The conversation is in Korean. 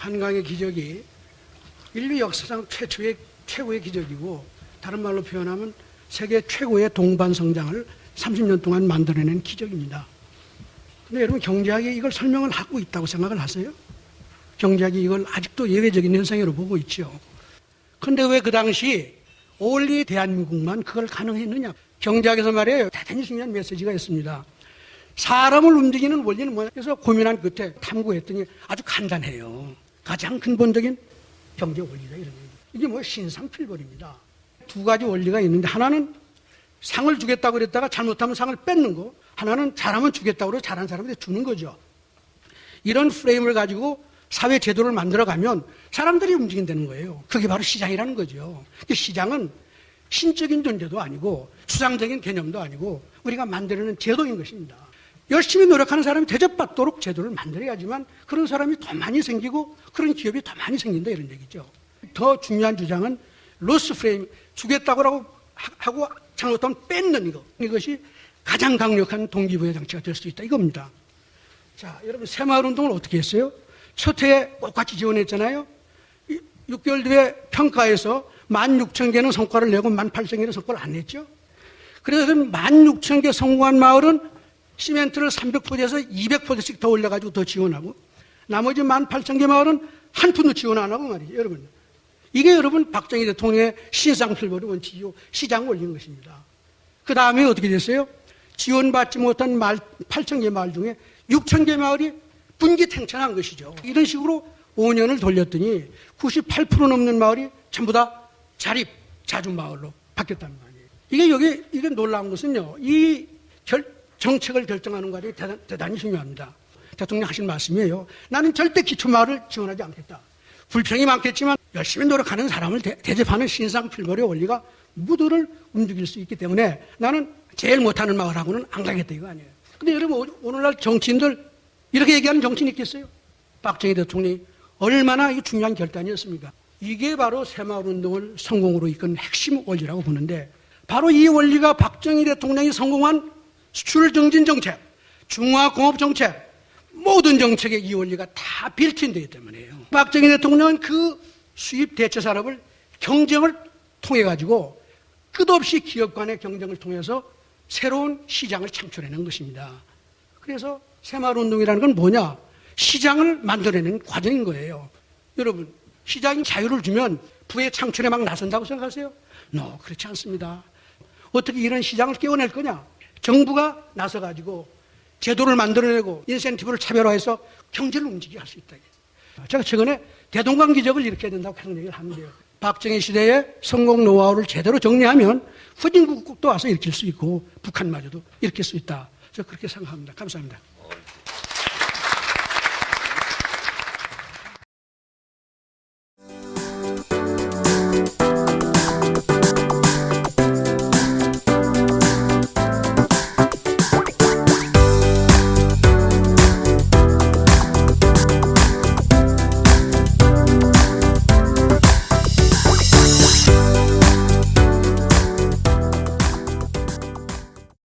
한강의 기적이 인류 역사상 최고의 기적이고, 다른 말로 표현하면 세계 최고의 동반 성장을 30년 동안 만들어낸 기적입니다. 근데 여러분, 경제학이 이걸 설명을 하고 있다고 생각을 하세요? 경제학이 이걸 아직도 예외적인 현상으로 보고 있죠. 근데 왜 그 당시 올리 대한민국만 그걸 가능했느냐? 경제학에서 말이에요, 대단히 중요한 메시지가 있습니다. 사람을 움직이는 원리는 뭐냐? 그래서 고민한 끝에 탐구했더니 아주 간단해요. 가장 근본적인 경제 원리다, 이런 얘기. 이게 뭐 신상필벌입니다. 두 가지 원리가 있는데, 하나는 상을 주겠다고 그랬다가 잘못하면 상을 뺏는 거, 하나는 잘하면 주겠다고 그래서 잘한 사람한테 주는 거죠. 이런 프레임을 가지고 사회 제도를 만들어가면 사람들이 움직인다는 거예요. 그게 바로 시장이라는 거죠. 시장은 신적인 존재도 아니고 추상적인 개념도 아니고 우리가 만들어낸 제도인 것입니다. 열심히 노력하는 사람이 대접받도록 제도를 만들어야지만 그런 사람이 더 많이 생기고 그런 기업이 더 많이 생긴다, 이런 얘기죠. 더 중요한 주장은 로스 프레임, 주겠다고 하고 잘못하면 뺏는 거. 이것이 가장 강력한 동기부여 장치가 될 수 있다, 이겁니다. 자, 여러분, 새마을운동을 어떻게 했어요? 첫 해에 똑같이 지원했잖아요. 6개월 뒤에 평가에서 16,000개는 성과를 내고 18,000개는 성과를 안 냈죠. 그래서 16,000개 성공한 마을은 시멘트를 300포대에서 200포대씩 더 올려가지고 더 지원하고, 나머지 18,000개 마을은 한 푼도 지원 안 하고 말이죠, 여러분. 이게 여러분 박정희 대통령의 신상필벌의 원칙이고 시장 원리인 것입니다. 그 다음에 어떻게 됐어요? 지원받지 못한 8,000개 마을 중에 6,000개 마을이 분기탱천한 것이죠. 이런 식으로 5년을 돌렸더니 98% 넘는 마을이 전부 다 자립, 자주마을로 바뀌었다는 거 아니에요. 이게 놀라운 것은요, 이 정책을 결정하는 과정이 대단히 중요합니다. 대통령 하신 말씀이에요. 나는 절대 기초마을을 지원하지 않겠다. 불평이 많겠지만 열심히 노력하는 사람을 대접하는 신상필벌의 원리가 모두를 움직일 수 있기 때문에 나는 제일 못하는 마을하고는 안 가겠다, 이거 아니에요. 근데 여러분, 오늘날 정치인들 이렇게 얘기하는 정치인 있겠어요? 박정희 대통령이 얼마나 이 중요한 결단이었습니까? 이게 바로 새마을운동을 성공으로 이끈 핵심 원리라고 보는데, 바로 이 원리가 박정희 대통령이 성공한 수출정진 정책, 중화공업정책, 모든 정책에 이 원리가 다 빌트인되기 때문이에요. 박정희 대통령은 그 수입 대체 산업을 경쟁을 통해 가지고 끝없이 기업 간의 경쟁을 통해서 새로운 시장을 창출해낸 것입니다. 그래서 새마을운동이라는 건 뭐냐? 시장을 만들어내는 과정인 거예요. 여러분, 시장이 자유를 주면 부의 창출에 막 나선다고 생각하세요? 그렇지 않습니다. 어떻게 이런 시장을 깨워낼 거냐? 정부가 나서가지고 제도를 만들어내고 인센티브를 차별화해서 경제를 움직이게 할 수 있다. 제가 최근에 대동강 기적을 일으켜야 된다고 그런 얘기를 하면 돼요. 박정희 시대의 성공 노하우를 제대로 정리하면 후진국도 와서 일으킬 수 있고 북한마저도 일으킬 수 있다. 저 그렇게 생각합니다. 감사합니다.